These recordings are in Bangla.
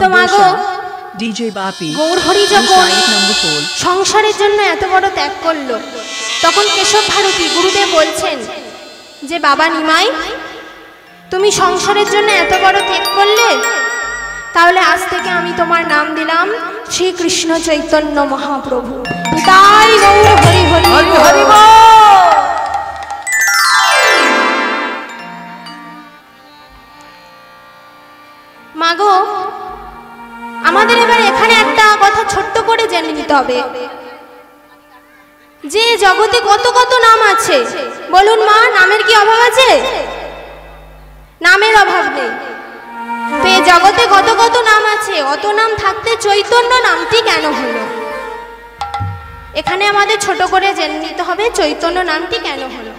তো মাগো গৌর হরি যখন সংসারের জন্য এত বড় ত্যাগ করলো, তখন কেশব ভারতী গুরুদেব বলছেন যে বাবা নিমাই, তুমি সংসারের জন্য এত বড় ত্যাগ করলে, তাহলে আজ থেকে আমি তোমার নাম দিলাম শ্রীকৃষ্ণ চৈতন্য মহাপ্রভু। তাই গৌর হরি হরি হরি হরি। মাগো আমাদের এবার এখানে একটা কথা ছোট্ট করে জেনে নিতে হবে যে জগতে কত কত নাম আছে। বলুন মা, নামের কি অভাব আছে? নামের অভাব নেই। তো এই জগতে কত কত নাম আছে, অত নাম থাকতে চৈতন্য নামটি কেন হলো? এখানে আমাদের ছোট করে জেনে নিতে হবে চৈতন্য নামটি কেন হলো।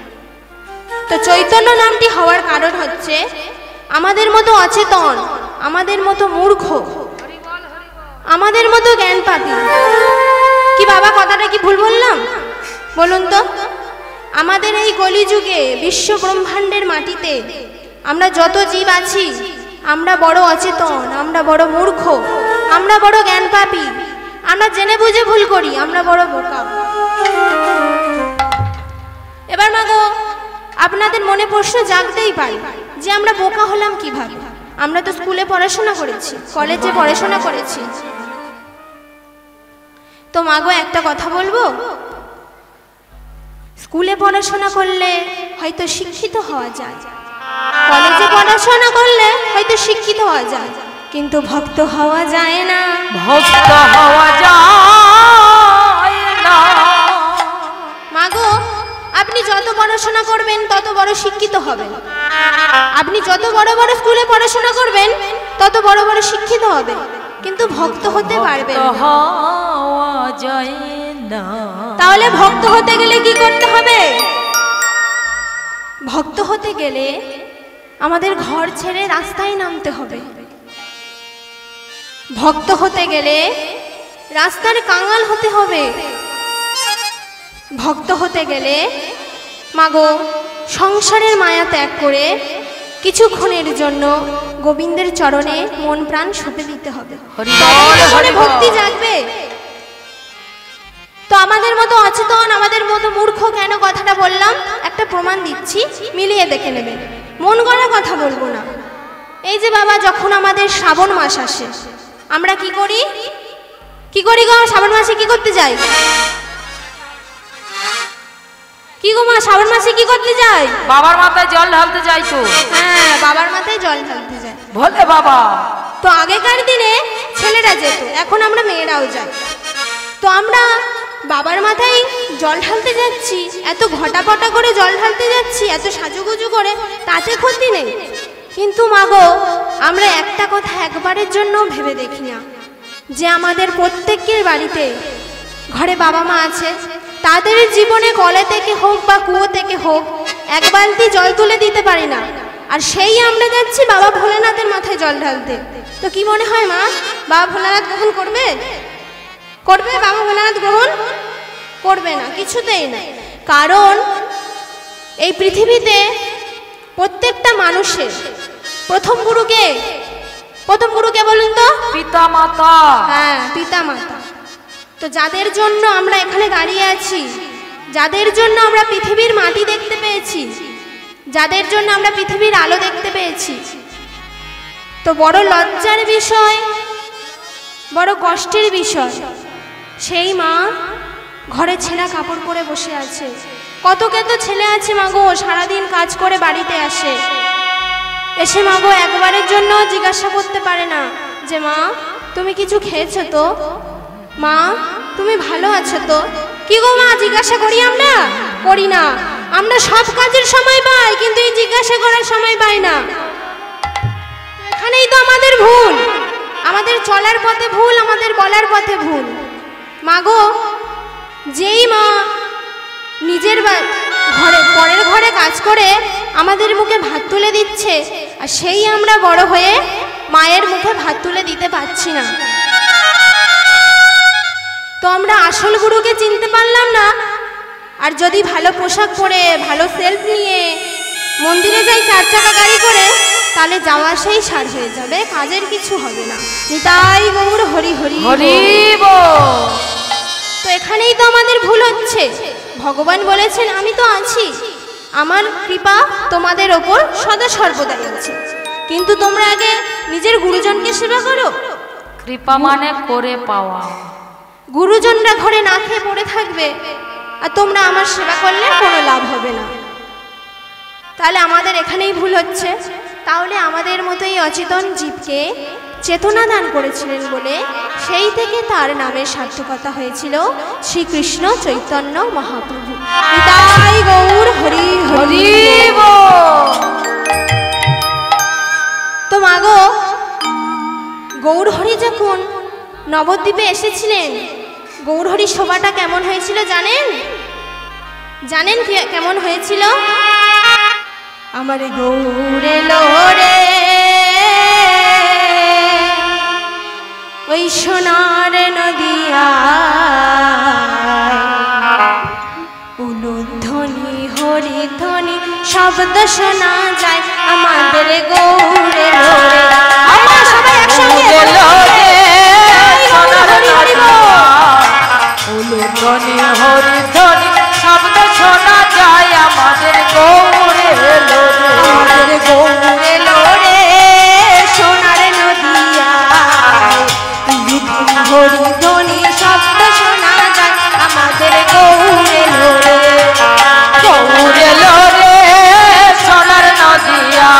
তো চৈতন্য নামটি হওয়ার কারণ হচ্ছে আমাদের মতো অচেতন, আমাদের মতো মূর্খ, আমাদের মতো জ্ঞান পাপী। কি বাবা, কথাটা কি ভুল বললাম? বলুন তো। আমাদের এই কলিযুগে বিশ্ব ব্রহ্মাণ্ডের মাটিতে আমরা যত জীব আছি, আমরা বড় অচেতন, আমরা বড় মূর্খ, আমরা বড় জ্ঞান পাপী, আমরা জেনে বুঝে ভুল করি, আমরা বড় বোকা। এবার মাগো আপনাদের মনে প্রশ্ন জাগতেই পারে যে আমরা বোকা হলাম কিভাবে? আমরা তো স্কুলে পড়াশোনা করেছি, কলেজে পড়াশোনা করেছি। তো মাগো একটা কথা বলবো, স্কুলে পড়াশোনা করলে হয়তো শিক্ষিত হওয়া যায়, কলেজে পড়াশোনা করলে হয়তো শিক্ষিত হওয়া যায়, কিন্তু ভক্ত হওয়া যায় না। ভক্ত হওয়া যায় না। মাগো আপনি যত পড়াশোনা করবেন তত বড় শিক্ষিত হবেন, আপনি যত বড় বড় স্কুলে পড়াশোনা করবেন তত বড় বড় শিক্ষিত হবেন, কিন্তু ভক্ত হতে পারবেন না। তাহলে ভক্ত হতে গেলে কি করতে হবে? ভক্ত হতে গেলে আমাদের ঘর ছেড়ে রাস্তায় নামতে হবে। ভক্ত হতে গেলে রাস্তার কাঙাল হতে হবে। ভক্ত হতে গেলে মাগো সংসারের মায়া ত্যাগ করে কিছুক্ষণের জন্য গোবিন্দের চরণে মন প্রাণ সঁপে দিতে হবে, তবে ভক্তি জাগবে। তো আমাদের মতো অচেতন, আমাদের মতো মূর্খ কেন কথাটা বললাম একটা প্রমাণ দিচ্ছি, মিলিয়ে দেখে নেবেন, মন গড়া কথা বলবো না। এই যে বাবা, যখন আমাদের শ্রাবণ মাস আসে আমরা কি করি? কি করি গো? শ্রাবণ মাসে কি করতে যাই? কি গো মা, শ্রাবণ মাসে কি করতে যাই? বাবার মাথায় জল ঢালতে যাই। তো হ্যাঁ, বাবার মাথায় জল ঢালতে যাই। বলে বাবা, তো আগেকার দিনে ছেলেরা যেত, এখন আমরা মেয়েরাও যাই। তো আমরা বাবার মাথায় জল ঢালতে যাচ্ছি, এত ঘটাপটা করে জল ঢালতে যাচ্ছি, এত সাজুগুজু করে, তাতে ক্ষতি নেই। কিন্তু মাগো আমরা একটা কথা একবারের জন্য ভেবে দেখি না যে আমাদের প্রত্যেকের বাড়িতে ঘরে বাবা মা আছে, তাদের জীবনে কলে থেকে হোক বা কুয়ো থেকে হোক এক বালতি জল তুলে দিতে পারি না, আর সেই আমরা যাচ্ছি বাবা ভোলেনাথের মাথায় জল ঢালতে। তো কি মনে হয় মা, বাবা ভোলেনাথ গ্রহণ করবে? করবে? বাবা ভোলেনাথ গ্রহণ করবে না, কিছুতেই না। কারণ এই পৃথিবীতে প্রত্যেকটা মানুষের প্রথম গুরুকে, প্রথম গুরুকে বলুন তো? পিতা মাতা। হ্যাঁ, পিতা মাতা। তো যাদের জন্য আমরা এখানে দাঁড়িয়ে আছি, যাদের জন্য আমরা পৃথিবীর মাটি দেখতে পেয়েছি, যাদের জন্য আমরা পৃথিবীর আলো দেখতে পেয়েছি, তো বড় লজ্জার বিষয়, বড় কষ্টের বিষয়, সেই মা ঘরে ছেঁড়া কাপড় পরে বসে আছে। কত কত ছেলে আছে মাগো সারাদিন কাজ করে বাড়িতে আসে, এসে মাগো একবারের জন্য জিজ্ঞাসা করতে পারে না যে মা তুমি কিছু খেয়েছো তো, মা তুমি ভালো আছো তো? কি গো মা, জিজ্ঞাসা করি আমরা? করি না। আমরা সব কাজের সময় পাই, কিন্তু এই জিজ্ঞাসা করার সময় পাই না। এখানেই তো আমাদের ভুল, আমাদের চলার পথে ভুল, আমাদের বলার পথে ভুল। মাগো যেই মা নিজের ঘরে, পরের ঘরে কাজ করে আমাদের মুখে ভাত তুলে দিচ্ছে, আর সেই আমরা বড় হয়ে মায়ের মুখে ভাত তুলে দিতে পারছি না। তো আমরা আসল গুরুকে চিনতে পারলাম না। আর যদি ভালো পোশাক পরে, ভালো সেলফ নিয়ে মন্দিরে যাই 4 চাকা গাড়ি করে, তাহলে যাওয়া সেই সার হয়ে যাবে, কাজের কিছু হবে না। নিতাই গৌর হরি হরি হরি বল। তো এখানেই তো আমাদের ভুল হচ্ছে। ভগবান বলেছেন আমি তো আছি, আমার কৃপা তোমাদের ওপর সদা সর্বদাই আছে, কিন্তু তোমরা আগে নিজের গুরুজনকে সেবা করো। কৃপা মানে করে পাওয়া। গুরুজনরা ঘরে না খেয়ে পড়ে থাকবে আর তোমরা আমার সেবা করলে কোনো লাভ হবে না। তাহলে আমাদের এখানেই ভুল হচ্ছে। তাহলে আমাদের মতোই অচেতন জীবকে চেতনা দান করেছিলেন বলে সেই থেকে তার নামের সার্থকতা হয়েছিল শ্রীকৃষ্ণ চৈতন্য মহাপ্রভু। নিতাই গৌর হরি হরি বল। তো মাগো, গৌরহরি যখন নবদ্বীপে এসেছিলেন, গৌরহরি শোভাটা কেমন হয়েছিল জানেন? জানেন কেমন হয়েছিল? আমার গৌরে লোরে ওই সোনার নদিয়া, উলুধ্বনি হরিধ্বনি শব্দ শোনা যায় আমাদের গৌরে লোরে। আমরা সবাই একসঙ্গে উলুধ্বনি হরিধ্বনি শব্দ শোনা যায় আমাদের গৌরে লোরে। আমাদের গৌরে লোরে সোনার নদিয়া, উলুধ্বনি হরিধ্বনি শব্দ শোনা যায় আমাদের গৌরে লোরে। গৌরে লোরে সোনার নদিয়া,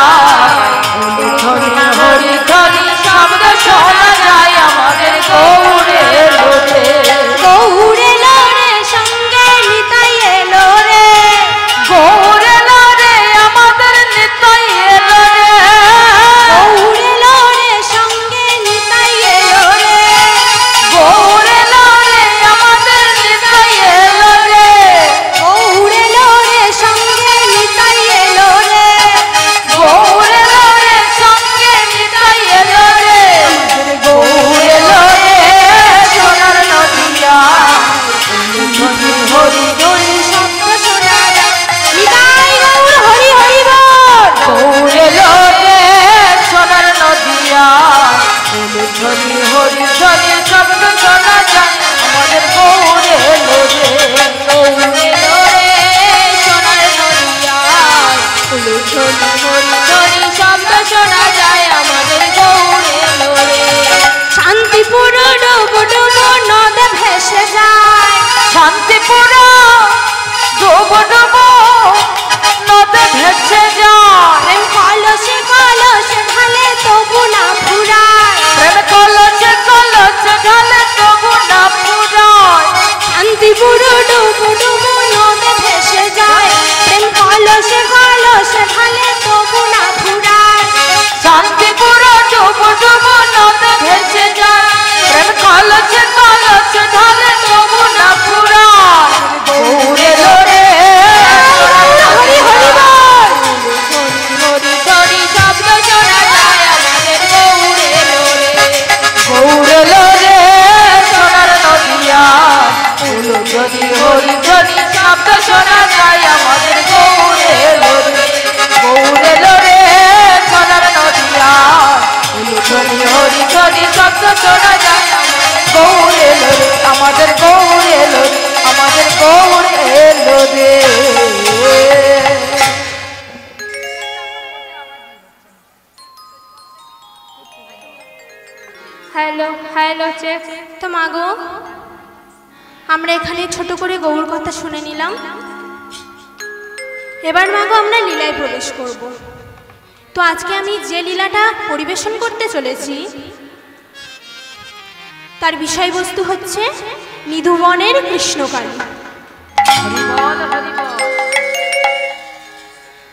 উলুধ্বনি হরিধ্বনি শব্দ শোনা যায় আমাদের গৌরে লোরে। গৌরে লোরে সঙ্গে নিতাই এলো রে, গৌরে লোরে আমাদের নিতাই এলো রে। গৌরে লোরে সঙ্গে নিতাই এলো রে, গৌরে লোরে আমাদের নিতাই এলো রে। গৌরে লোরে সঙ্গে নিতাই এলো রে, গৌরে লোরে সঙ্গে নিতাই এলো রে। গৌরে লোরে সোনার নদিয়া, উলুধ্বনি হরিধ্বনি শব্দ শোনা যায়। নিতাই গৌর হরি হরি বল। গৌরে লোরে সোনার নদিয়া, উলুধ্বনি হরিধ্বনি শব্দ শোনা যায় আমাদের গৌরে লোরে। গৌরে লোরে সোনার নদিয়া, উলুধ্বনি হরিধ্বনি শব্দ শোনা যায় আমাদের গৌরে লোরে। শান্তিপুর ডুব ডুব নদ ভেসে যায়, শান্তিপুর ডুব ডুব নদ ভেসে যায়। প্রেম কলসে কলসে ঢালে তবু না ফুরায়, প্রেম কলসে কলসে ঢালে তবু না ফুরায়। শান্তিপুর ডুব ডুব নদ ভেসে যায়, প্রেম কলসে কলসে ঢালে তবু না ফুরায়। শান্তিপুর ডুব ডুব নদ ভেসে যায়, প্রেম কলসে কলসে ঢালে তবু না ফুরায়। গৌরে লোরে হরি হরি বল। হরিধ্বনি শব্দ শোনা যায় আমাদের গৌরে লোরে। গৌরে লোরে সোনার নদিয়া, উলুধ্বনি হরিধ্বনি শব্দ শোনা যায় আমাদের গৌরে লোরে। গৌরে লোরে সোনার নদিয়া, উলুধ্বনি হরিধ্বনি শব্দ শোনা যায় গৌরে লোরে। আমাদের গৌরে লোরে, আমাদের গৌরে লোরে। Hello hello check. তো মাগো, আমরা এখানে ছোট করে গৌর কথা শুনে নিলাম। এবার মাগো আমরা লীলায় প্রবেশ করব। তো আজকে আমি যে লীলাটা পরিবেশন করতে চলেছি তার বিষয়বস্তু হচ্ছে নিধুবনের কৃষ্ণকালী।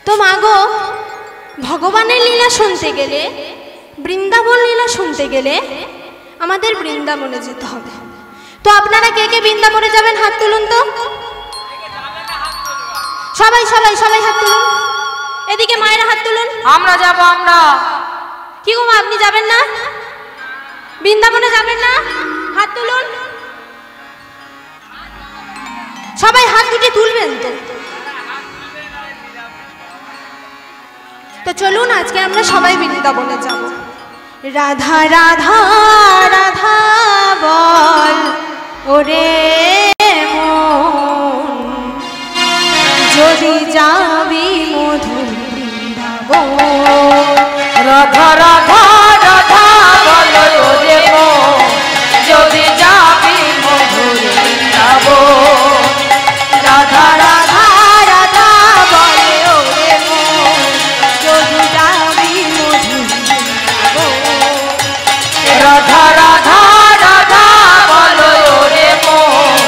তো মাগো, ভগবানের লীলা শুনতে গেলে, বৃন্দাবন লীলা শুনতে গেলে আমাদের বৃন্দাবনে যেতে হবে। তো আপনারা কে কে বৃন্দাবনে যাবেন হাত তুলুন তো। সবাই সবাই সবাই হাত তুলুন। এদিকে মায়েরা হাত তুলুন। আমরা যাব। আমরা কি গো মা, আপনি যাবেন না? বৃন্দাবনে যাবেন না? হাত তুলুন। সবাই হাত দুটি তুলবেন তো। তো চলুন আজকে আমরা সবাই বৃন্দাবনে যাব। রাধা রাধা রাধা বল ওরে মন, যদি যাবি মধুর বৃন্দাবন। রাধা রাধা রাধা বল ওরে মন, যদি যাবি মধুর বৃন্দাবন। রাধা রাধা রাধা বল ওরে মন, যদি যাবি মধুর বৃন্দাবন। রাধা রাধা রাধা বল ওরে মন,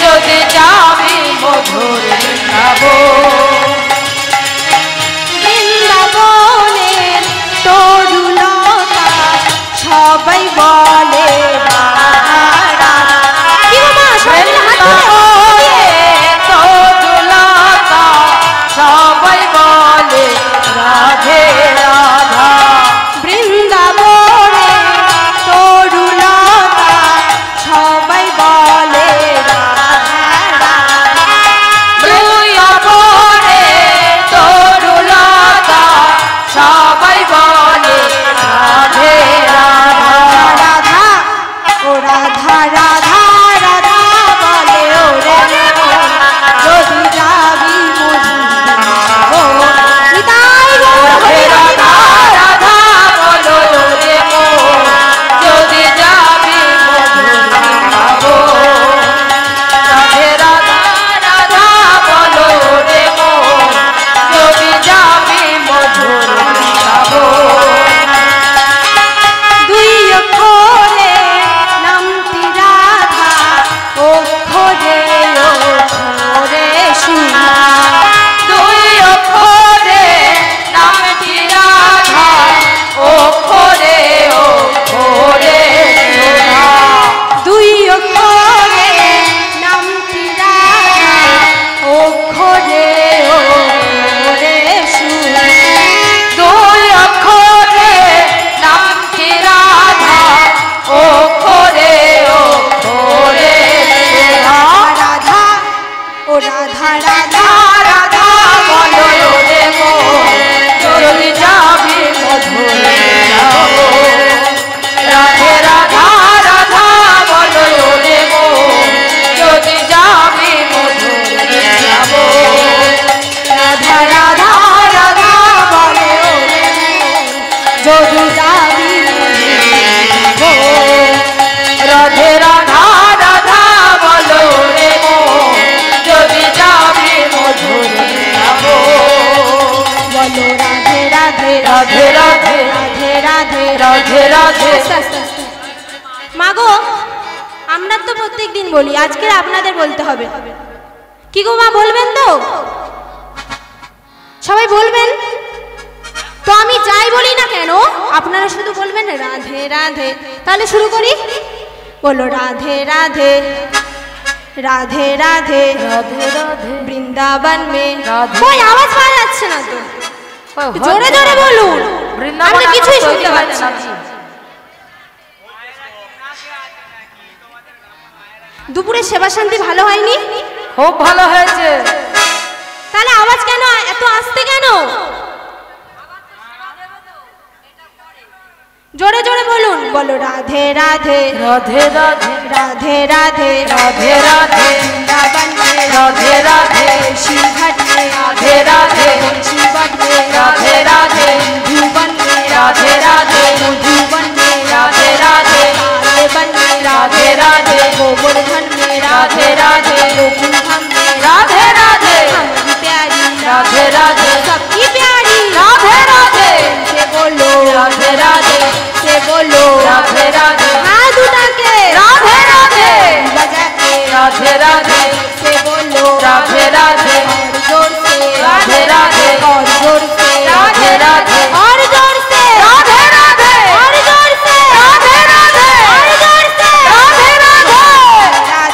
যদি যাবি মধুর বৃন্দাবন। বৃন্দাবনের তরুলতা সবাই বলে সবাই বলে রাধে রাধা। বৃন্দাবনে তরুলতা সবাই বলে তরুলতা সবাই বলে রাধে রাধা। রাধা ও রাধা রাধা রাধা বলে ওরে মন, যদি যাবি মধুর রাধে রাধা রাধা বলো রে মন, যদি যাবি মধুর বৃন্দাবন। রাধে রাধা রাধা বলো রে মন, যদি যাবি মধুর বৃন্দাবন। দুই অক্ষরে নামটি রাধা, অক্ষরে অক্ষরে সুধা। দুই অক্ষরে নামটি রাধা, অক্ষরে অক্ষরে সুধা। দুই অক্ষরে নামটি রাধা, অক্ষরে অক্ষরে সুধা। দুই অক্ষরে নামটি রাধা, অক্ষরে অক্ষরে সুধা। রাধা ও রাধা রাধা রাধা বলো রে মন, যদি যাবি মধুর বৃন্দাবন। রাধে রাধা রাধা বলো রে মন, যদি যাবি মধুর বৃন্দাবন। রাধা রাধা রাধা বলে ওরে মন, যদি যাবি বৃন্দাবন। রাধে রাধা রাধা বলো রে মন, যদি যাবি মধুর বৃন্দাবন। বলো রাধে রাধে রাধে রাধে রাধে রাধে রাধে রাধে। আস্তে আস্তে আস্তে। মাগো, আমরা তো প্রত্যেকদিন বলি, আজকে আপনাদের বলতে হবে। কি গো মা, বলবেন তো? সবাই বলবেন তো? আমি যাই বলি না কেন আপনারা শুধু বলবেন রাধে রাধে। তাহলে শুরু করি। বলো রাধে রাধে রাধে রাধে রাধে রাধে বৃন্দাবন মে। রাধে। কই আওয়াজ পাওয়া যাচ্ছে না তো, জোরে জোরে বলুন, আমরা কিছুই শুনতে পাচ্ছি না। দুপুরে সেবা শান্তি ভালো হয়নি? খুব ভালো হয়েছে। তাহলে আওয়াজ কেন এত আস্তে কেন? জোরে জোরে বলুন। বলো রাধে রাধে রাধে রাধে রাধে রাধে রাধে রাধে বৃন্দাবন মে। রাধে রাধে শিवघट में राधे राधे शिवघट में राधे राधे मधुबन में राधे राधे मधुबन में राधे राधे कालेबन में राधे राधे गोवर्धन में राधे राधे गोकुलधाम में राधे राधे हमारी प्यारी राधे राधे सबकी प्यारी राधे राधे से बोलो राधे राधे से बोलो राधे राधे हाथ उठा के राधे राधे बजा के राधे राधे से बोलो राधे राधे और जोर से राधे राधे और जोर से राधे राधे और जोर से राधे राधे और जोर से राधे राधे और जोर से राधे राधे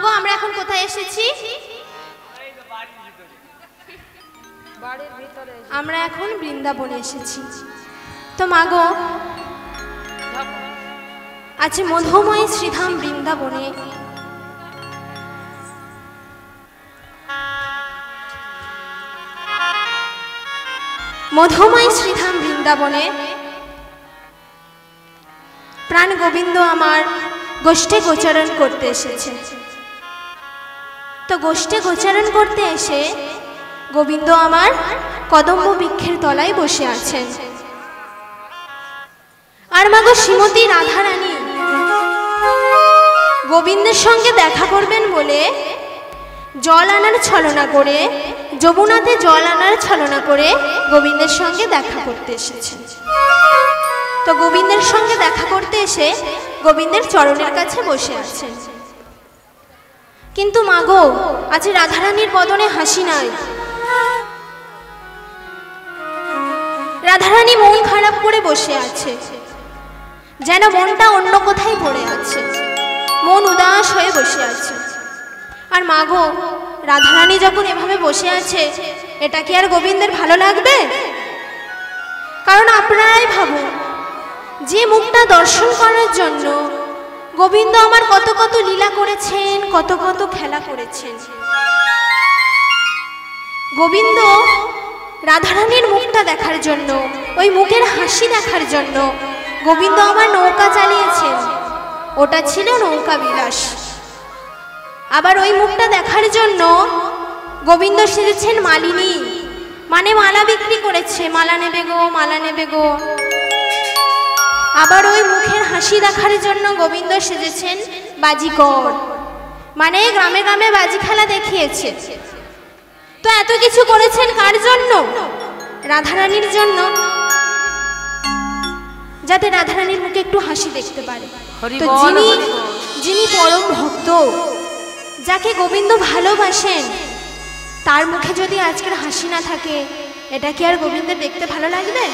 গো আমরা এখন কোথায় এসেছি? আমরা এখন বৃন্দাবনে এসেছি। তো মা গো আজ মধুময় শ্রীধাম বৃন্দাবনে মধুময় শ্রীধাম বৃন্দাবনে প্রাণ গোবিন্দ আমার গোষ্ঠে গোচারণ করতে এসেছে। তো গোষ্ঠে গোচারণ করতে এসে গোবিন্দ আমার কদম্ব বৃক্ষের তলায় বসে আছেন। আর মা গো শ্রীমতী রাধারানী গোবিন্দের সঙ্গে দেখা করবেন বলে জল আনার ছলনা করে, যমুনাতে জল আনার ছলনা করে গোবিন্দের সঙ্গে দেখা করতে এসেছেন। তো গোবিন্দের সঙ্গে দেখা করতে এসে গোবিন্দের চরণের কাছে বসে আছেন। কিন্তু মা গো আজ রাধারানীর বদনে হাসি নাই। রাধারানী মন খারাপ করে বসে আছে, যেন মনটা অন্য কোথায় পড়ে আছে, মন উদাস হয়ে বসে আছে। আর মা গো রাধারানী যখন এভাবে বসে আছে, এটা কি আর গোবিন্দের ভালো লাগবে? কারণ আপনারাই ভাবুন, যে মুখটা দর্শন করার জন্য গোবিন্দ আমার কত কত লীলা করেছেন, কত কত খেলা করেছেন। গোবিন্দ রাধারানীর মুখটা দেখার জন্য, ওই মুখের হাসি দেখার জন্য গোবিন্দ আমার নৌকা চালিয়েছেন। ওটা ছিল নৌকা বিলাস। আবার ওই মুখটা দেখার জন্য গোবিন্দ সেজেছেন মালিনী, মানে মালা বিক্রি করেছে, মালা নেবে গো, মালা নেবে গো। আবার ওই মুখের হাসি দেখার জন্য গোবিন্দ সেজেছেন বাজিকর, মানে গ্রামে গ্রামে বাজি খেলা দেখিয়েছে। তো এত কিছু করেছেন কার জন্য? রাধারানীর জন্য, যাতে রাধারানীর মুখে একটু হাসি দেখতে পারে। তো যিনি পরম ভক্ত, যাকে গোবিন্দ ভালোবাসেন, তার মুখে যদি আজকের হাসি না থাকে, এটা কি আর গোবিন্দের দেখতে ভালো লাগবে?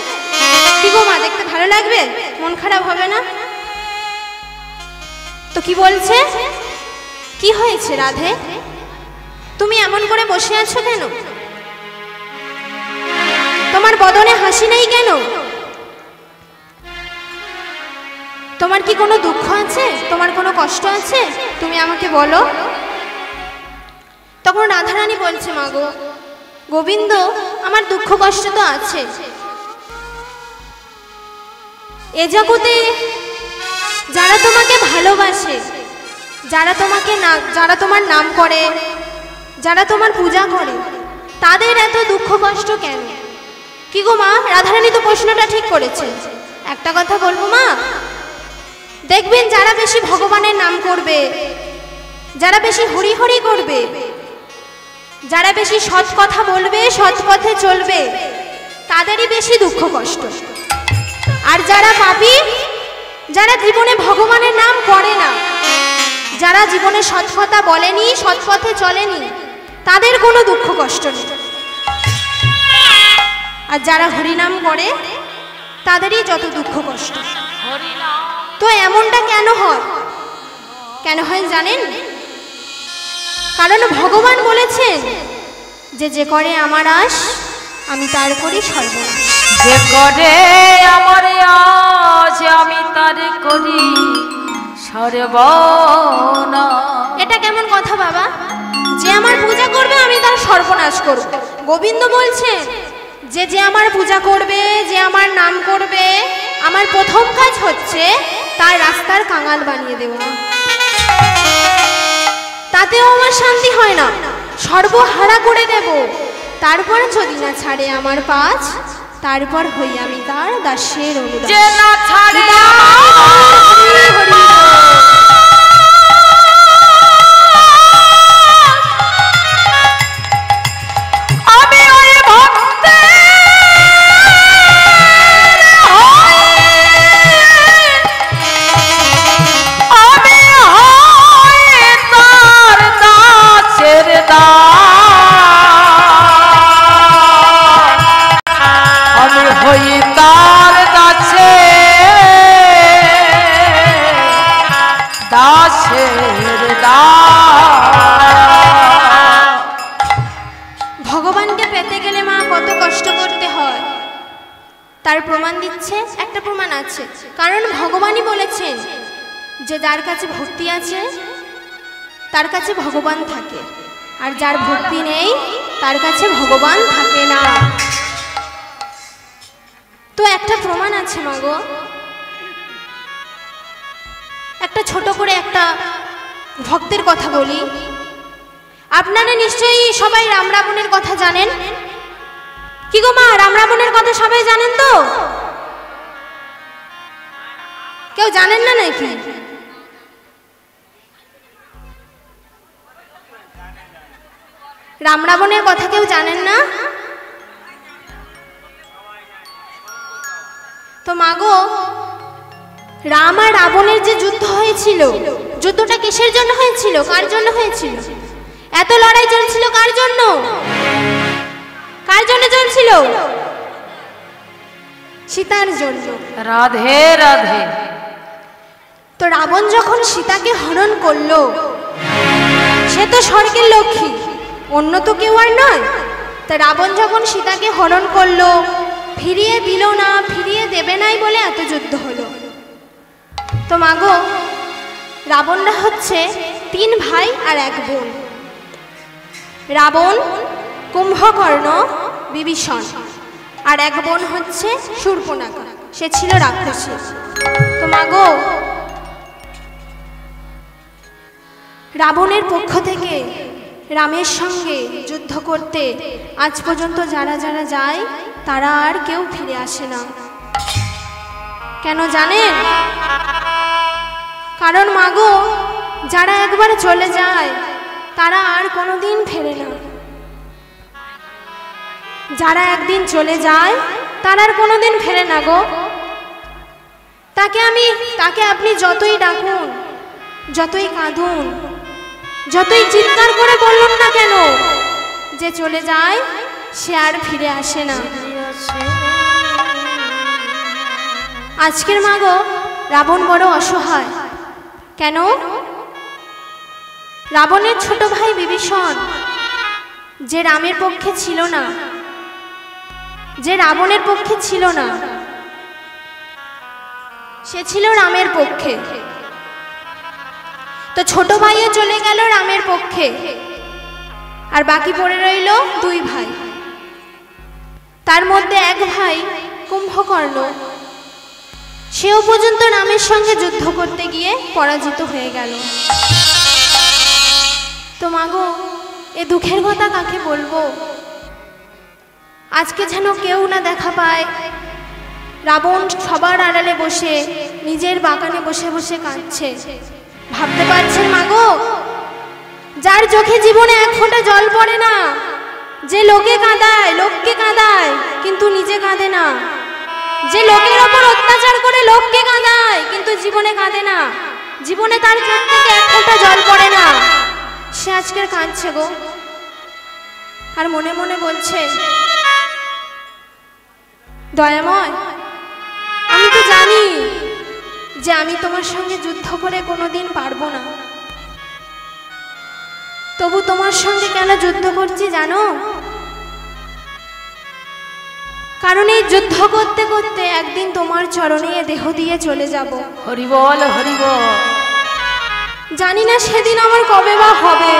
কি গো মা, দেখতে ভালো লাগবে? মন খারাপ হবে না? তো কি বলছে? কি হয়েছে রাধে, তুমি এমন করে বসে আছো কেন? তোমার বদনে হাসি নেই কেন? তোমার কি কোনো দুঃখ আছে? তোমার কোনো কষ্ট আছে? তুমি আমাকে বলো। তখন রাধারানী বলছে, মা গো গোবিন্দ, আমার দুঃখ কষ্ট তো আছে। এ জগতে যারা তোমাকে ভালোবাসে, যারা তোমার নাম করে, যারা তোমার পূজা করে, তাদের এত দুঃখ কষ্ট কেন? কি গো মা, রাধারানী তো প্রশ্নটা ঠিক করেছে। একটা কথা বলবো মা, দেখবেন যারা বেশি ভগবানের নাম করবে, যারা বেশি হরি হরি করবে, যারা বেশি সৎ কথা বলবে, সৎ পথে চলবে, তাদেরই বেশি দুঃখ কষ্ট। আর যারা পাপী, যারা জীবনে ভগবানের নাম করে না, যারা জীবনে সৎ কথা বলেনি, সৎ পথে চলেনি, তাদের কোনো দুঃখ কষ্ট নেই। আর যারা হরিনাম করে, তাদেরই যত দুঃখ কষ্ট। তো এমনটা কেন হয়? কেন হয় জানেন? কারণ ভগবান বলেছেন যে করে আমার আশ, আমি তার করি সর্বনাশ। যে করে আমার আশ, আমি তার করি সর্বনাশ। এটা কেমন কথা বাবা? যে আমার পূজা করবে আমি তার সর্বনাশ করব। গোবিন্দ বলছেন যে আমার পূজা করবে, যে আমার নাম করবে, আমার প্রথম কাজ হচ্ছে তার রাস্তার কাঙাল বানিয়ে দেওয়া। তাতেও আমার শান্তি হয় না, সর্বহারা করে দেব। তারপর যদি না ছাড়ে আমার পাঁচ, তারপর হই আমি তার দাসের অনুদাস। যে না ছাড়ে দাসের দাস। তার প্রমাণ দিচ্ছে, একটা প্রমাণ আছে, কারণ ভগবানই বলেছেন যে যার কাছে ভক্তি আছে তার কাছে ভগবান থাকে, আর যার ভক্তি নেই তার কাছে ভগবান থাকে না। তো একটা প্রমাণ আছে মাগো, একটা ছোট করে একটা ভক্তের কথা বলি। আপনারা নিশ্চয়ই সবাই রাম রাবণের কথা জানেন। কি গো মা, রাম রাবণের কথা সবাই জানেন তো? কেউ জানেন না নাকি? রাম রাবণের কথা কেউ জানেন না? তো মাগো, রাম আর রাবণের যে যুদ্ধ হয়েছিল, যুদ্ধটা কিসের জন্য হয়েছিল, কার জন্য হয়েছিল? এত লড়াই চলছিল কার জন্য? কার জন্য চলছিল? সীতার জন্য। রাধে রাধে। তো রাবণ যখন সীতাকে হরণ করলো, সে তো স্বর্গের লক্ষ্মী, অন্য তো কেউ আর নয়। তা রাবণ যখন সীতাকে হরণ করলো, ফিরিয়ে দিল না, ফিরিয়ে দেবে নাই বলে এত যুদ্ধ হলো। তো মাগো, রাবণরা হচ্ছে 3 ভাই আর 1 বোন। রাবণ, কুম্ভকর্ণ, বিভীষণ, আর 1 বোন হচ্ছে শূর্পণখা, সে ছিল রাক্ষসী। তো মাগো, রাবণের পক্ষ থেকে রামের সঙ্গে যুদ্ধ করতে আজ পর্যন্ত যারা যারা যায় তারা আর কেউ ফিরে আসে না। কেন জানেন? কারণ মাগো, যারা একবার চলে যায় তারা আর কোনোদিন ফেরে না। যারা একদিন চলে যায় তারা আর কোনোদিন ফেরে না গো। তাকে আপনি যতই ডাকুন, যতই কাঁদুন, যতই চিৎকার করে বলুন না কেন যে চলে যায়, সে আর ফিরে আসে না। আজকের মাগো, রাবণ বড় অসহায়। কেন? রাবণের ছোট ভাই বিভীষণ, যে রামের পক্ষে ছিল না, যে রাবণের পক্ষে ছিল না, সে ছিল রামের পক্ষে। তো ছোট ভাইও চলে গেল রামের পক্ষে, আর বাকি পড়ে রইল 2 ভাই। তার মধ্যে 1 ভাই কুম্ভকর্ণ, সেও পর্যন্ত রামের সঙ্গে যুদ্ধ করতে গিয়ে পরাজিত হয়ে গেল। তো মাগো, এ দুঃখের কথা কাকে বলবো? আজকে যেন কেউ না দেখা পায়। রাবণ সবার আড়ালে বসে নিজের বাগানে বসে বসে কাঁদছে। ভাবতে পারছেন মাগো, যার চোখে জীবনে 1 ফোঁটা জল পড়ে না, যে লোকে কাঁদায়, লোককে কাঁদায় কিন্তু নিজে কাঁদে না, যে লোকের ওপর অত্যাচার করে লোককে কাঁদায় কিন্তু জীবনে কাঁদে না, জীবনে তার চোখ থেকে 1 ফোঁটা জল পড়ে না, সে আজকের কাঁদছে গো। আর মনে মনে বলছে, দয়াময়, আমি তো জানি যে আমি তোমার সঙ্গে যুদ্ধ করে কোনোদিন পারবো না, তবু তোমার সঙ্গে কেন যুদ্ধ করছি জানো? কারণ এই যুদ্ধ করতে করতে একদিন তোমার চরণে দেহ দিয়ে চলে যাব। হরি বল, হরি বল। জানি না সেদিন আমার কবে বা হবে,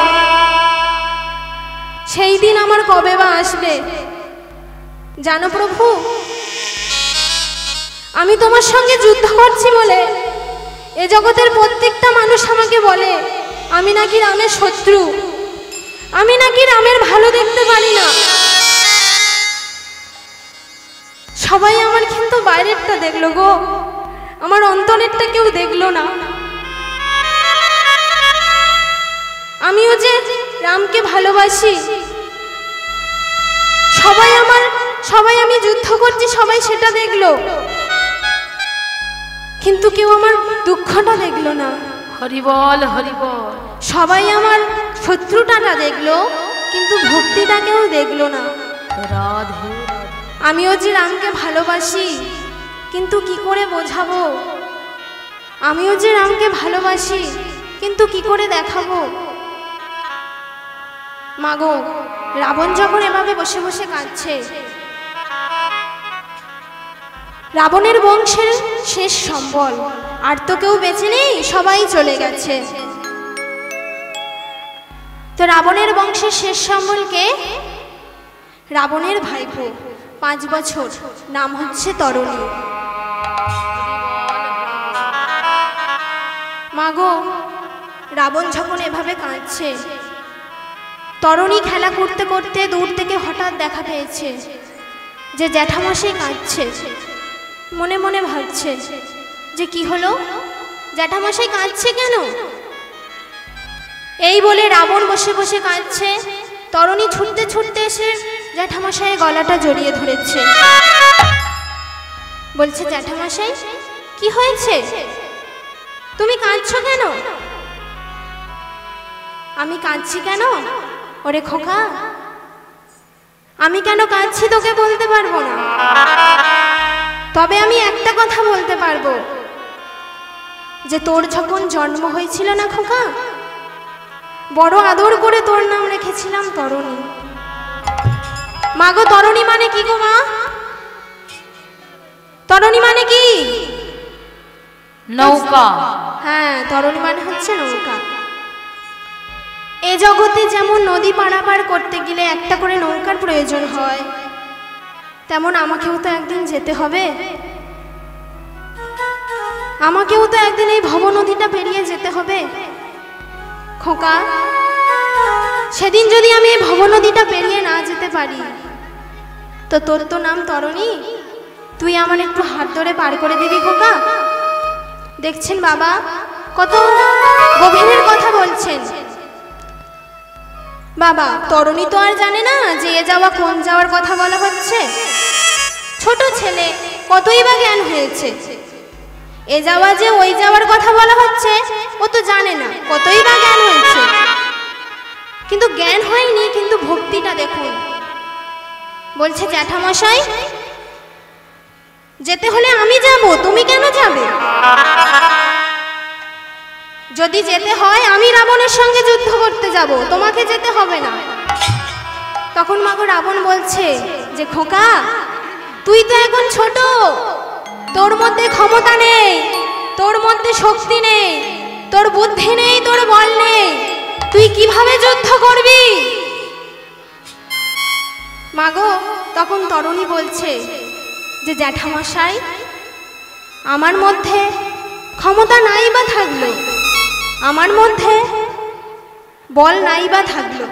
সেই দিন আমার কবে বা আসবে। জানো প্রভু, আমি তোমার সঙ্গে যুদ্ধ করছি বলে এ জগতের প্রত্যেকটা মানুষ আমাকে বলে আমি নাকি রামের শত্রু, আমি নাকি রামের ভালো দেখতে পারি না। সবাই আমার কিন্তু বাইরেরটা দেখলো গো, আমার অন্তরেরটা কেউ দেখলো না। আমিও যে রামকে ভালোবাসি, সবাই আমি যুদ্ধ করছি সবাই সেটা দেখলো, কিন্তু কেউ আমার দুঃখটা দেখলো না। হরি বল, হরি বল। সবাই আমার শত্রুতাটা দেখলো কিন্তু ভক্তিটা কেউ দেখলো না। রাধে। আমিও যে রামকে ভালোবাসি, কিন্তু কি করে বোঝাবো? আমিও যে রামকে ভালোবাসি, কিন্তু কি করে দেখাবো? মাগো, রাবণ যখন এভাবে বসে বসে কাঁদছে, রাবণের বংশের শেষ সম্বল, আর তো কেউ বেঁচে নেই, সবাই চলে গেছে। তো রাবণের বংশের শেষ সম্বলকে রাবণের ভাইপো, 5 বছর, নাম হচ্ছে তরণী। মাগো, রাবণ যখন এভাবে কাঁদছে, তরণী খেলা করতে করতে দূর থেকে হঠাৎ দেখা পেয়েছে যে জ্যাঠামশাই কাঁদছে। মনে মনে ভাবছে যে কি হলো, জ্যাঠামশাই কাঁদছে কেন? এই বলে রাবণ বসে বসে কাঁদছে, তরণী ছুটতে ছুটতে এসে জ্যাঠামশাইয়ের গলাটা জড়িয়ে ধরেছে। বলছে, জ্যাঠামশাই কি হয়েছে, তুমি কাঁদছো কেন? আমি কাঁদছি কেন? ওরে খোকা, আমি কেন কাঁদছি তোকে বলতে পারবো না, তবে আমি একটা কথা বলতে পারবো, যে তোর যখন জন্ম হয়েছিল না খোকা, বড় আদর করে তোর নাম রেখেছিলাম তরণী। মাগো, তরণী মানে কি গো মা? তরণী মানে কি? নৌকা। হ্যাঁ, তরণী মানে হচ্ছে নৌকা। এ জগতে যেমন নদী পারাপার করতে গেলে একটা করে নৌকার প্রয়োজন হয়, তেমন আমাকেও তো একদিন যেতে হবে। আমাকেও তো একদিন এই ভব নদীটা পেরিয়ে যেতে হবে খোকা। সেদিন যদি আমি এই ভব নদীটা পেরিয়ে না যেতে পারি, তো তোর তো নাম তরণী, তুই আমার একটু হাত ধরে পার করে দিবি খোকা। দেখছেন বাবা, কত গভীরের কথা বলছেন। বাবা, তরণী তো আর জানে না যে এ যাওয়া কোন যাওয়ার কথা বলা হচ্ছে। ছোট ছেলে, কতই বা জ্ঞান হয়েছে, এ যাওয়া যে ওই যাওয়ার কথা বলা হচ্ছে ও তো জানে না, কতই বা জ্ঞান হয়েছে। কিন্তু জ্ঞান হয়নি, কিন্তু ভক্তিটা দেখুন। বলছে, জ্যাঠামশাই যেতে হলে আমি যাব, তুমি কেন যাবে? যদি যেতে হয় আমি রাবণের সঙ্গে যুদ্ধ করতে যাব, তোমাকে যেতে হবে না। তখন মাগো রাবণ বলছে যে খোকা, তুই তো এখন ছোট, তোর মধ্যে ক্ষমতা নেই, তোর মধ্যে শক্তি নেই, তোর বুদ্ধি নেই, তোর বল নেই, তুই কিভাবে যুদ্ধ করবি? মাগো, তখন তরণী বলছে যে জ্যাঠামশাই, আমার মধ্যে ক্ষমতা নাই বা থাকলো, আমার মধ্যে বল নাই বা থাকলো,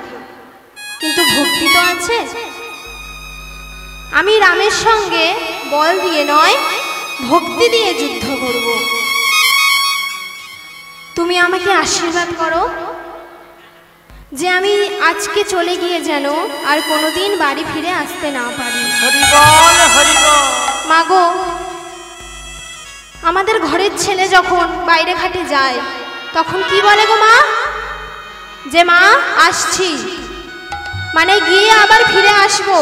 কিন্তু ভক্তি তো আছে। আমি রামের সঙ্গে বল দিয়ে নয়, ভক্তি দিয়ে যুদ্ধ করব। তুমি আমাকে আশীর্বাদ করো যে আমি আজকে চলে গিয়ে যেন আর কোনোদিন বাড়ি ফিরে আসতে না পারি। হরি বল, হরি বল। মাগো, আমাদের ঘরের ছেলে যখন বাইরে ঘাটে যায়, তখন কি বলে গো মা? যে মা আসছি, মানে গিয়ে আবার ফিরে আসবো।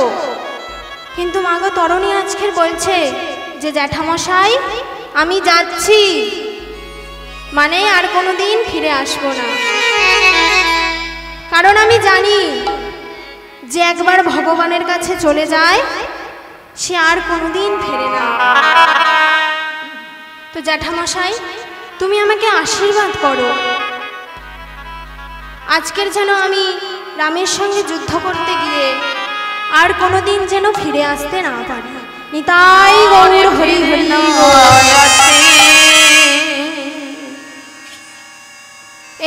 কিন্তু মাগো, তরণী আজকের বলছে যে জ্যাঠামশাই আমি যাচ্ছি, মানে আর কোনোদিন ফিরে আসবো না। কারণ আমি জানি যে একবার ভগবানের কাছে চলে যায় সে আর কোনোদিন ফেরে না। তো জ্যাঠামশাই, তুমি আমাকে আশীর্বাদ করো, আজকের যেন আমি রামের সঙ্গে যুদ্ধ করতে গিয়ে আর কোনোদিন যেন ফিরে আসতে না পারি। নিতাই গৌর হরি হরি।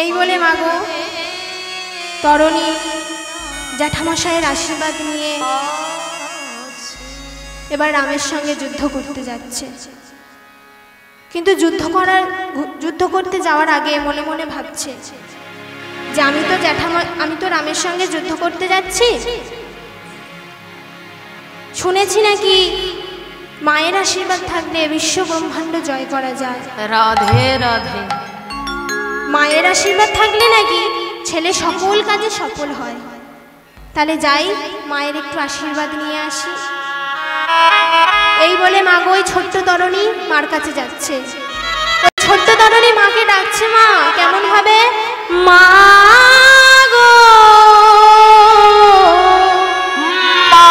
এই বলে মাগো তরণী জ্যাঠামশাইয়ের আশীর্বাদ নিয়ে এবার রামের সঙ্গে যুদ্ধ করতে যাচ্ছে। কিন্তু যুদ্ধ করতে যাওয়ার আগে মনে মনে ভাবছে যে আমি তো রামের সঙ্গে যুদ্ধ করতে যাচ্ছি, শুনেছি নাকি মায়ের আশীর্বাদ থাকলে বিশ্ব ব্রহ্মাণ্ড জয় করা যায়। রাধে রাধে। মায়ের আশীর্বাদ থাকলে নাকি ছেলে সকল কাজে সফল হয়। তাহলে যাই, মায়ের একটু আশীর্বাদ নিয়ে আসি। এই বলে মা গো ওই ছোট্ট তরণী মার কাছে যাচ্ছে। ছোট্ট তরণী মাকে ডাকছে, মা কেমন ভাবে? মা গো, মা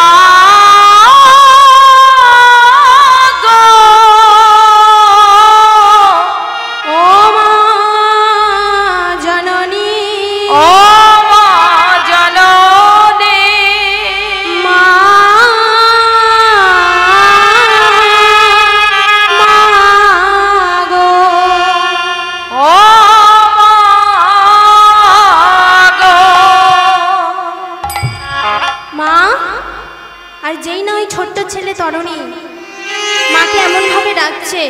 গো, ছেলে তরুণী মাকে এমন ভাবে ডাকছে।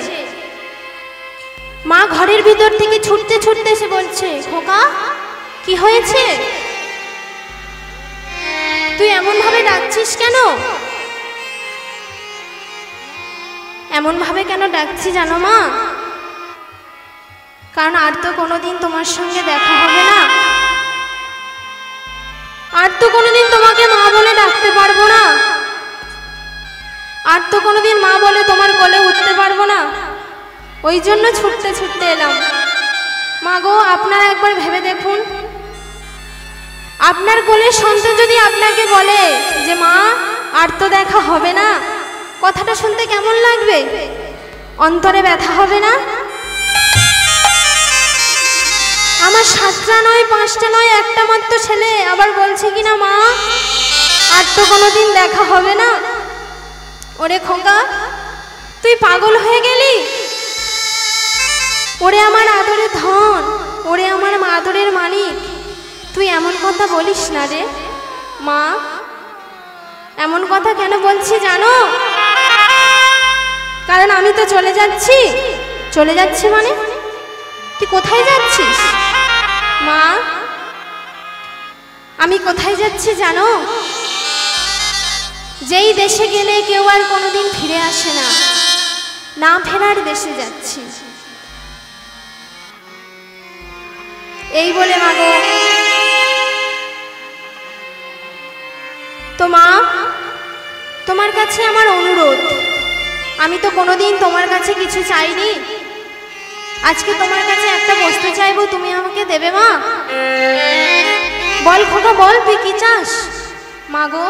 মা ঘরের ভিতর থেকে ছুটতে ছুটতে এসে বলছে, খোকা কি হয়েছে, তুই এমন ভাবে ডাকছিস কেন? এমন ভাবে কেন ডাকছি জানো মা? কারণ আর তো কোনোদিন তোমার সঙ্গে দেখা হবে না, আর তো কোনোদিন তোমাকে মা বলে ডাকতে পারবো না, আর তো কোনোদিন মা বলে তোমার কোলে উঠতে পারবো না। ওই জন্য ছুটতে ছুটতে এলাম। মা গো, আপনারা একবার ভেবে দেখুন, আপনার কোলের সন্তান যদি আপনাকে বলে যে মা আর তো দেখা হবে না, কথাটা শুনতে কেমন লাগবে? অন্তরে ব্যথা হবে না? আমার 7টা নয় 5টা নয় একটা মাত্র ছেলে আবার বলছে কিনা মা আর তো কোনোদিন দেখা হবে না। ওরে খোকা, তুই পাগল হয়ে গেলি? ওরে আমার আদরের ধন, ওরে আমার আদরের মালিক, তুই এমন কথা বলিস না রে মা। এমন কথা কেন বলছি জানো? কারণ আমি তো চলে যাচ্ছি। চলে যাচ্ছি মানে? তুই কোথায় যাচ্ছিস মা? আমি কোথায় যাচ্ছি জানো? যেই দেশে গেলে কেউ আর কোনোদিন ফিরে আসে না, না ফেরার দেশে যাচ্ছি। এই বলে মা গো, তো মা তোমার কাছে আমার অনুরোধ, আমি তো কোনোদিন তোমার কাছে কিছু চাইনি, আজকে তোমার কাছে একটা বস্তু চাইবো, তুমি আমাকে দেবে মা? বল খোকা বল, তুই কি চাস? মা গো,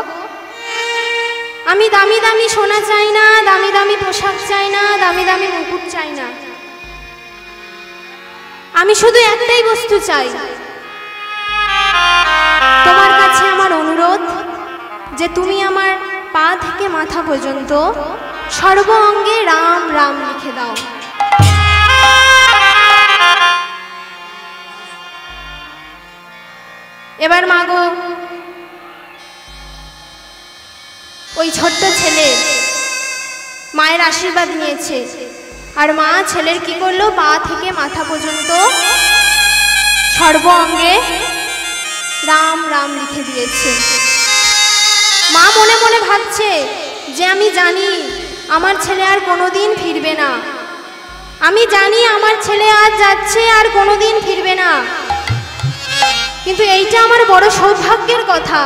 আমি দামি দামি সোনা চাই না, দামি দামি পোশাক চাই না, দামি দামি মুকুট চাই না, আমি শুধু একটাই বস্তু চাই। তোমার কাছে আমার অনুরোধ যে তুমি আমার পা থেকে মাথা পর্যন্ত সর্ব অঙ্গে রাম রাম লিখে দাও। এবার মা গো, ওই ছোট্ট ছেলে মায়ের আশীর্বাদ নিয়েছে, আর মা ছেলের কি করলো, পা থেকে মাথা পর্যন্ত সর্ব অঙ্গে রাম রাম লিখে দিয়েছে। মা মনে মনে ভাবছে যে আমি জানি আমার ছেলে আর কোনোদিন ফিরবে না, আমি জানি আমার ছেলে আজ যাচ্ছে আর কোনোদিন ফিরবে না, কিন্তু এইটা আমার বড় সৌভাগ্যের কথা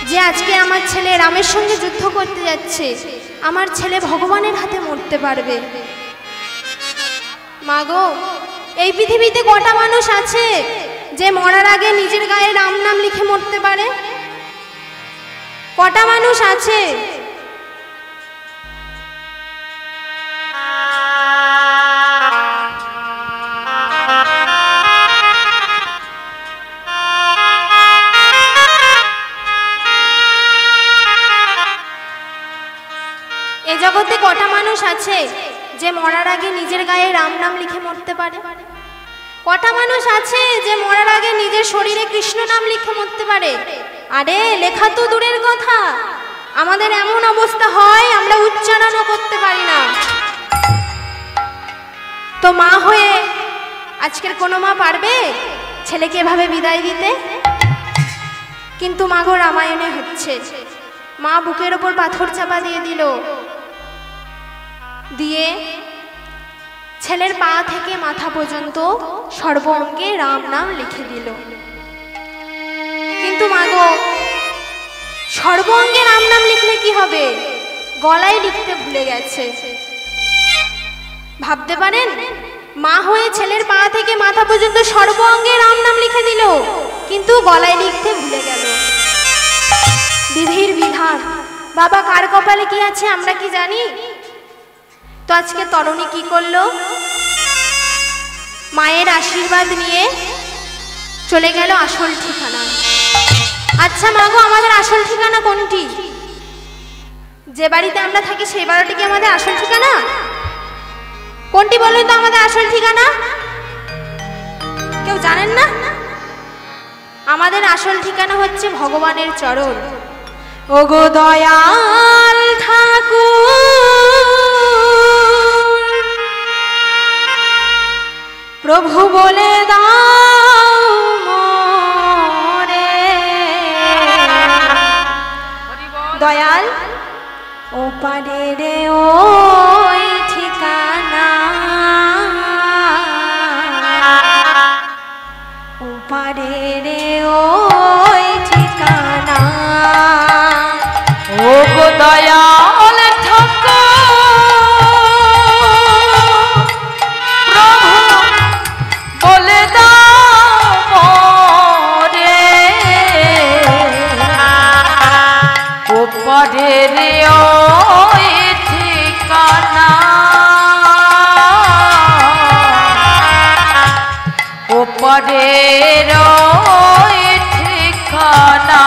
যে আজকে আমার ছেলে রামের সঙ্গে যুদ্ধ করতে যাচ্ছে, আমার ছেলে ভগবানের হাতে মরতে পারবে। মা গো, এই পৃথিবীতে কটা মানুষ আছে যে মরার আগে নিজের গায়ে রাম নাম লিখে মরতে পারে? কটা মানুষ আছে? এ জগতে কটা মানুষ আছে যে মরার আগে নিজের গায়ে রাম নাম লিখে মরতে পারে? কটা মানুষ আছে যে মরার আগে নিজের শরীরে কৃষ্ণ নাম লিখে মরতে পারে? আরে লেখা তো দূরের কথা, আমাদের এমন অবস্থা হয় আমরা উচ্চারণও করতে পারি না। তো মা হয়ে আজকের কোনো মা পারবে ছেলেকে এভাবে বিদায় দিতে? কিন্তু মা গো, রামায়ণে হচ্ছে, মা বুকের ওপর পাথর চাপা দিয়ে দিল, দিয়ে ছেলের পা থেকে মাথা পর্যন্ত সর্ব অঙ্গে রাম নাম লিখে দিল। কিন্তু মা গো, সর্ব অঙ্গে রাম নাম লিখলে কি হবে? গলায় লিখতে ভুলে গেছে। ভাবতে পারেন, মা হয়ে ছেলের পা থেকে মাথা পর্যন্ত সর্ব অঙ্গে রাম নাম লিখে দিল, কিন্তু গলায় লিখতে ভুলে গেল। বিধির বিধান, বাবা কার কপালে কি আছে আমরা কি জানি? তো আজকে তরুণী কি করলো? মায়ের আশীর্বাদ নিয়ে চলে গেল আসল ঠিকানা। আচ্ছা মা গো, আমাদের আসল ঠিকানা কোনটি? যে বাড়িতে আমরা থাকি সেই বাড়িটি কি আমাদের আসল ঠিকানা? কোনটি বলুন তো আমাদের আসল ঠিকানা? কেউ জানেন না? আমাদের আসল ঠিকানা হচ্ছে ভগবানের চরণ। ওগো দয়াল ঠাকুর প্রভু বলে দাও মোরে দয়াল ওপারে রে ওই ঠিকানা ওপারে রে ওই ঠিকানা ও গো দয়াল ঠাকুর প্রভু বলে দাও মোরে ওপারে রে ওই ঠিকানা ওপারে ওই ঠিকানা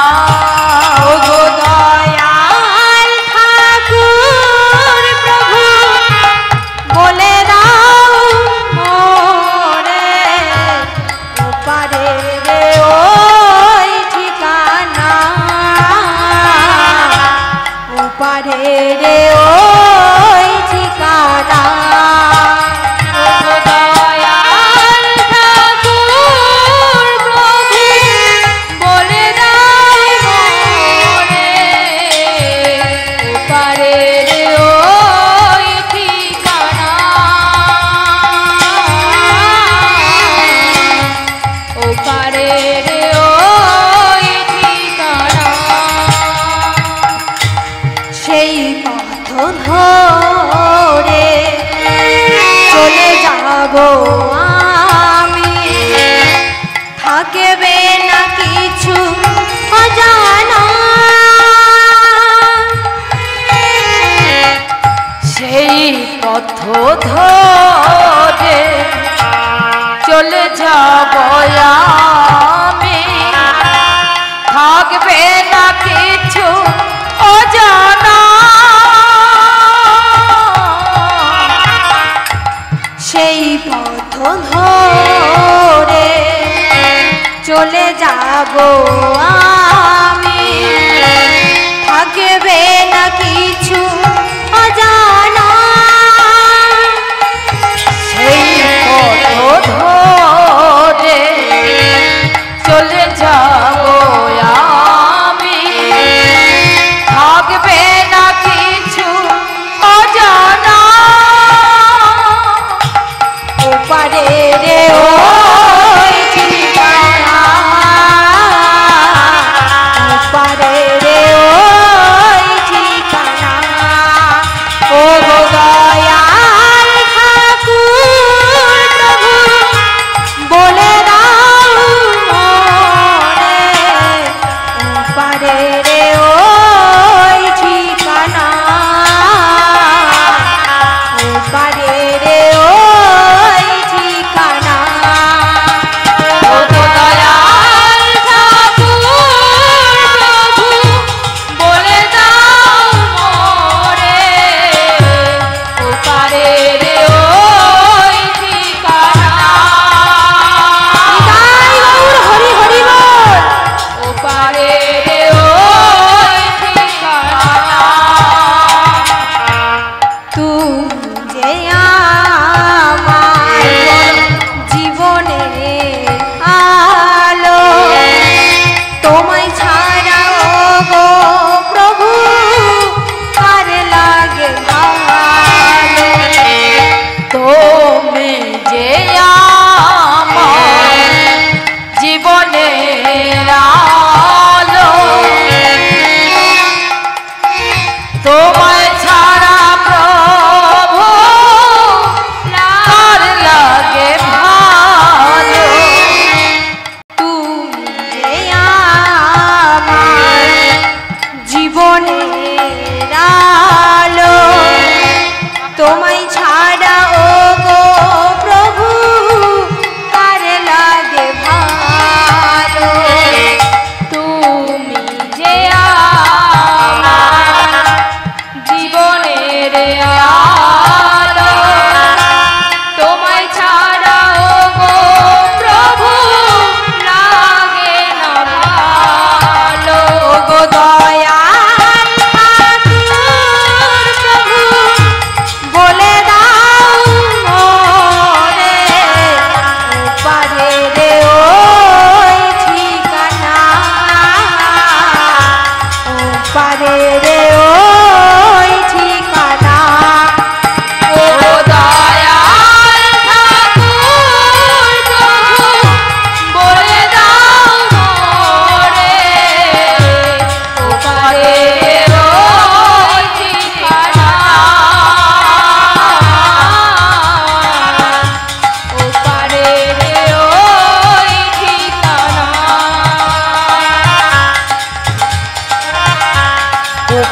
ও গো দয়াল ঠাকুর প্রভু বলে দাও মোরে ওপারে রে ওই ঠিকানা ওপারে রে ওই ঠিকানা সেই পথ ধরে চলে যাব আমি থাকবে না কিছু অজানা সেই পথ ধরে চলে যাব আমি থাকবে না কিছু অজানা সেই পথ ধরে চলে যাব আমি থাকবে না কিছু অজানা সেই পথ ধরে চলে যাব আমি থাকবে না কিছু অজানা ওপারে রে ওই ঠিকানা ওপারে রে ওই ঠিকানা ও গো দয়াল ঠাকুর প্রভু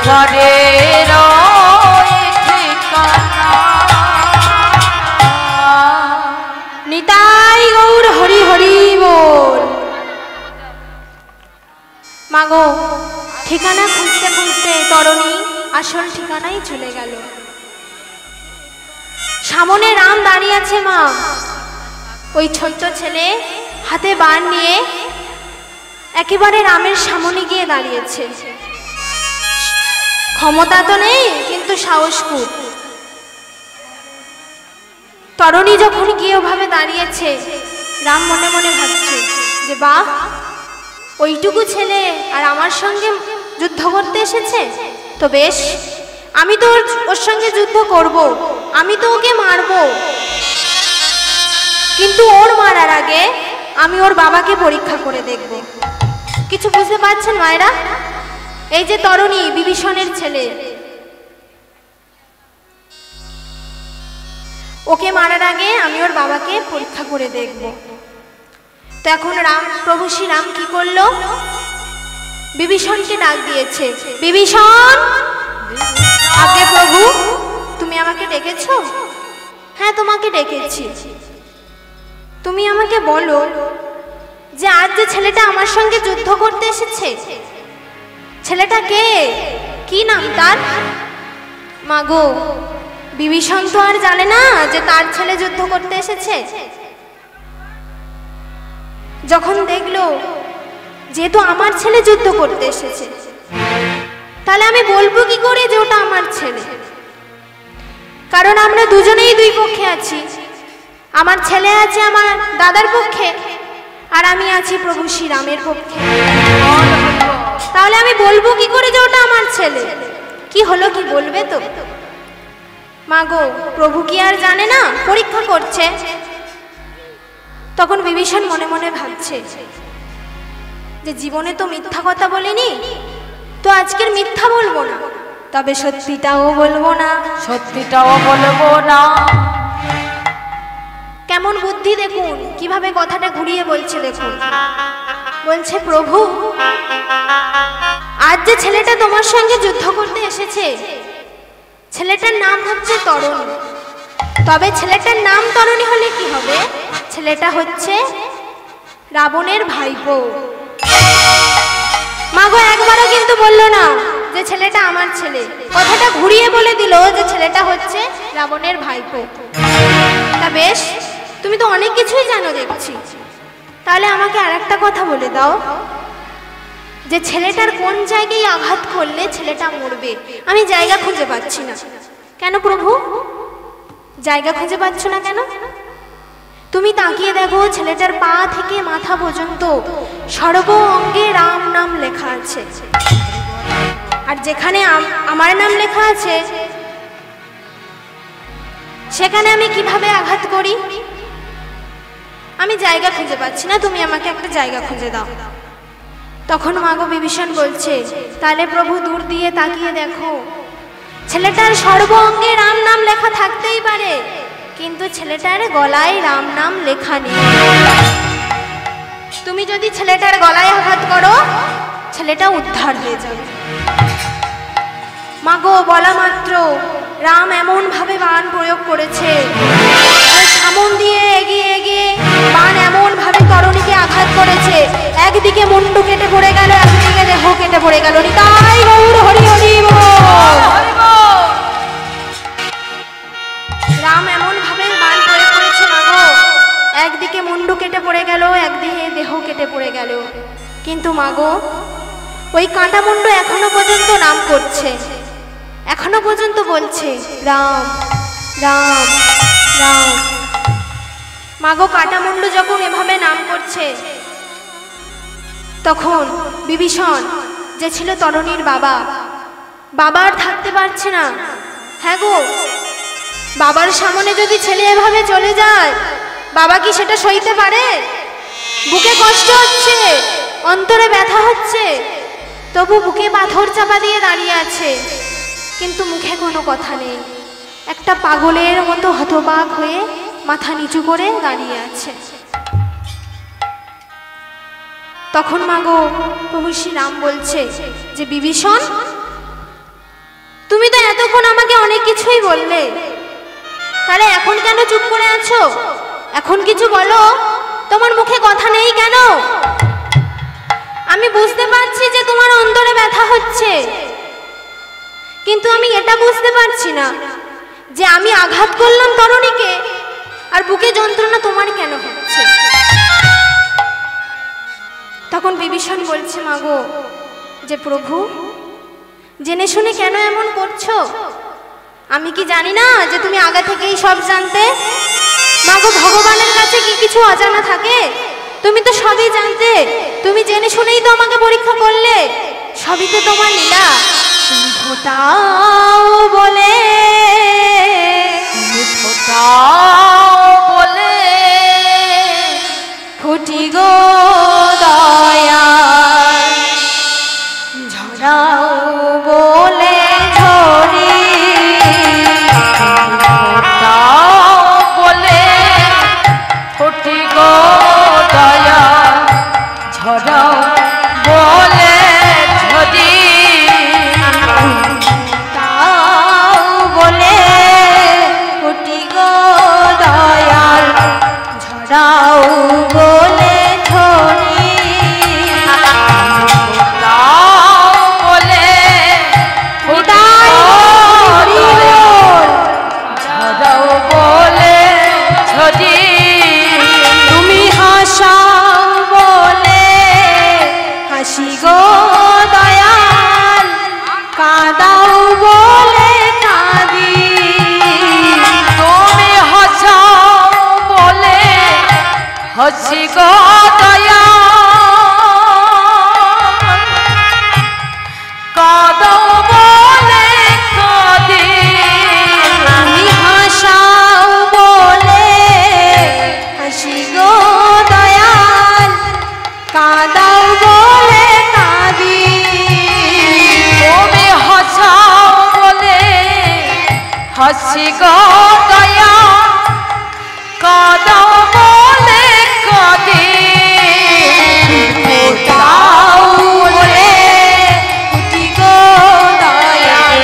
ঘরের ঠিকানা। নিতাই গৌর হরি হরি বল। মাগো ঠিকানা খুঁজতে খুঁজতে তরণী আসল ঠিকানাই চলে গেল। সামনে রাম দাঁড়িয়ে আছে মা। ওই ছোট্ট ছেলে হাতে বাণ নিয়ে একেবারে রামের সামনে গিয়ে দাঁড়িয়েছে। ক্ষমতা তো নেই কিন্তু সাহস খুব। তরণী যখন গিয়ে ওভাবে দাঁড়িয়েছে, রাম মনে মনে ভাবছে যে বাহ, ওইটুকু ছেলে আর আমার সঙ্গে যুদ্ধ করতে এসেছে, তো বেশ, আমি তো ওর সঙ্গে যুদ্ধ করব, আমি তো ওকে মারব, কিন্তু ওর মারার আগে আমি ওর বাবাকে পরীক্ষা করে দেখব। কিছু বুঝতে পারছেন মায়েরা? এই যে তরণী বিভীষণের ছেলে, ওকে মারার আগে আমি ওর বাবাকে পরীক্ষা করে দেখব। তো এখন প্রভু শ্রী রাম কি করলো? বিভীষণকে ডাক দিয়েছে। বিভীষণ! আগে প্রভু, তুমি আমাকে ডেকেছো? হ্যাঁ, তোমাকে ডেকেছি। তুমি আমাকে বলো যে আজ যে ছেলেটা আমার সঙ্গে যুদ্ধ করতে এসেছে, ছেলেটা কে? কি নাম তার? মাগো, বিভীষণ তো আর জানে না যে তার ছেলে যুদ্ধ করতে এসেছে। যখন দেখলো যেহেতু আমার ছেলে যুদ্ধ করতে এসেছে, তাহলে আমি বলবো কি করে যে ওটা আমার ছেলে? কারণ আমরা দুজনেই দুই পক্ষে আছি। আমার ছেলে আছে আমার দাদার পক্ষে, আর আমি আছি প্রভু শ্রীরামের পক্ষে। তাহলে আমি বলবো কি করে যে ওটা আমার ছেলে? কি হলো, কি বলবে তো? মাগো, প্রভু কি আর জানে না? পরীক্ষা করছে। তখন বিভীষণ মনে মনে ভাবছে যে জীবনে তো মিথ্যা কথা বলিনি, তো আজকের মিথ্যা বলবো না, তবে সত্যিটাও বলবো না। সত্যিটাও বলবো না। কেমন বুদ্ধি দেখুন, কিভাবে কথাটা ঘুরিয়ে বলছে দেখুন। বলছে, প্রভু, আজ যে ছেলেটা তোমার সঙ্গে যুদ্ধ করতে এসেছে, ছেলেটার নাম হচ্ছে তরণী। তবে ছেলেটার নাম তরণী হলে কি হবে? ছেলেটা হচ্ছে রাবণের ভাইপো। মাগো একবারও কিন্তু বললো না যে ছেলেটা আমার ছেলে, কথাটা ঘুরিয়ে বলে দিল যে ছেলেটা হচ্ছে রাবণের ভাইপো। তা বেশ, তুমি তো অনেক কিছুই জানো দেখছি, তাহলে আমাকে আর একটা কথা বলে দাও যে ছেলেটার কোন জায়গায় আঘাত করলে ছেলেটা মরবে? আমি জায়গা খুঁজে পাচ্ছি না। কেন প্রভু, জায়গা খুঁজে পাচ্ছ না কেন? তুমি তাকিয়ে দেখো, ছেলেটার পা থেকে মাথা পর্যন্ত সর্ব অঙ্গে রাম নাম লেখা আছে। আর যেখানে আমার নাম লেখা আছে সেখানে আমি কিভাবে আঘাত করি? আমি জায়গা খুঁজে পাচ্ছি না, তুমি আমাকে একটা জায়গা খুঁজে দাও। তখন মাগো বিভীষণ বলছে, তাহলে প্রভু দূর দিয়ে তাকিয়ে দেখো, ছেলেটার সর্ব অঙ্গে রাম নাম লেখা থাকতেই পারে, কিন্তু ছেলেটার গলায় রাম নাম লেখা নেই। তুমি যদি ছেলেটার গলায় আঘাত করো, ছেলেটা উদ্ধার হয়ে যাবে। মাগো বলা মাত্র রাম এমন ভাবে বাণ প্রয়োগ করেছে, সামন দিয়ে এগিয়ে এগিয়ে বাণ এমন ভাবে তরণীকে আঘাত করেছে, একদিকে মুন্ডু কেটে পড়ে গেল, একদিকে দেহ কেটে পড়ে গেল। নিতাই গৌর হরি হরি বল। রাম এমন ভাবে বাণ প্রয়োগ করেছে মাগো, একদিকে মুন্ডু কেটে পড়ে গেল, একদিকে দেহ কেটে পড়ে গেল। কিন্তু মাগো, ওই কাঁটা মুন্ডু এখনো পর্যন্ত নাম করছে, এখনো পর্যন্ত বলছে রাম রাম রাম। মাগো, কাঁটা মুন্ডু যখন এভাবে নাম করছে, তখন বিভীষণ যে ছিল তরণীর বাবা, বাবার থাকতে পারছে না। হ্যাঁ গো, বাবার সামনে যদি ছেলে এভাবে চলে যায়, বাবা কি সেটা সইতে পারে? বুকে কষ্ট হচ্ছে, অন্তরে ব্যথা হচ্ছে, তবু বুকে পাথর চাপা দিয়ে দাঁড়িয়ে আছে, কিন্তু মুখে কোনো কথা নেই। একটা পাগলের মতো হতবাক হয়ে মাথা নিচু করে দাঁড়িয়ে আছে। তখন মাগো প্রভু শ্রী রাম বলছে যে বিভীষণ, তুমি তো এতক্ষণ আমাকে অনেক কিছুই বললে, তাহলে এখন কেন চুপ করে আছো? এখন কিছু বলো, তোমার মুখে কথা নেই কেন? আমি বুঝতে পারছি যে তোমার অন্তরে ব্যথা হচ্ছে, কিন্তু আমি এটা বুঝতে পারছি না যে আমি আঘাত করলাম তরণীকে, আর বুকে যন্ত্রণা তোমার কেন হচ্ছে? তখন বিভীষণ বলছে, মাগো, যে প্রভু, জেনে শুনে কেন এমন করছো? আমি কি জানি না যে তুমি আগে থেকেই সব জানতে? মাগো, ভগবানের কাছে কি কিছু অজানা থাকে? তুমি তো সবই জানতে, তুমি জেনে শুনেই তো আমাকে পরীক্ষা করলে, সবই তো তোমার লীলা। তুমি ফোটাও বলে, তুমি ফোটাও বলে ফুটি গো দয়া, ঝরাও বলে ঝরি, ফোটাও বলে ফুটি গো দয়া, ঝরাও বলে ঝরি, তাও বলে ফুটি গো দয়াল, ঝরাও বলে ঝরি, ফোটাও বলে ফুটি গো দয়া, ঝরাও বলে ঝরি, তুমি হাসাও বলে হাসি গো দয়াল, কাঁদাও বলে কাঁদি, তুমি হাসাও বলে হাসি গো দয়া, কাঁদাও বলে কাঁদি, তুমি হাসাও বলে হাসি গো দয়াল, কাঁদাও বলে কাঁদি, তুমি হাসাও বলে হাসি গো দয়া, কাঁদাও বলে কাঁদি, ফোটাও বলে ফুটি গো দয়াল,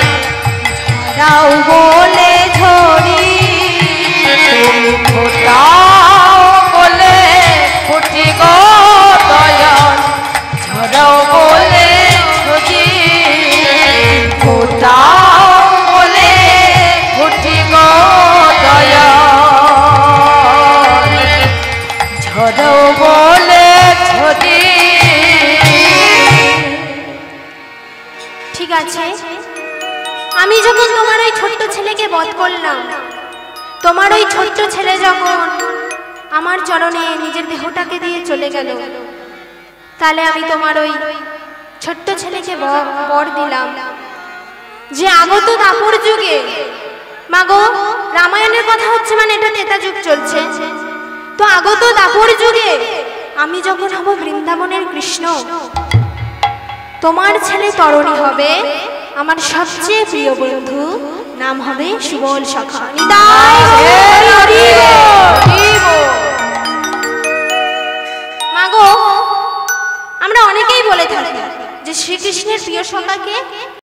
ঝরাও বলে ঝরি, তুমি ফোটাও বলে ফুটি গো দয়া, ঝরাও বলে ঝরি, ফোটাও বলে ফুটি গো দয়া, ঝরাও বলে ঝরি। ঠিক আছে, আমি যখন তোমার ওই ছোট্ট ছেলেকে বধ করলাম, তোমার ওই ছোট্ট ছেলে যখন আমার চরণে নিজের দেহটাকে দিয়ে চলে গেল, তাহলে আমি তোমার ওই ছোট্ট ছেলেকে বর দিলাম যে আগত দাপর যুগে, মাগো, রামায়ণের কথা হচ্ছে, মানে এটা ত্রেতা যুগ চলছে, তো আগত দাপর যুগে আমি যখন হব বৃন্দাবনের কৃষ্ণ, তোমার ছেলে তরণী হবে আমার সবচেয়ে প্রিয় বন্ধু, নাম হবে সুবল সখা। নিতাই হরি বল। মাগো, আমরা অনেকেই বলে থাকি যে শ্রীকৃষ্ণের প্রিয় সখাকে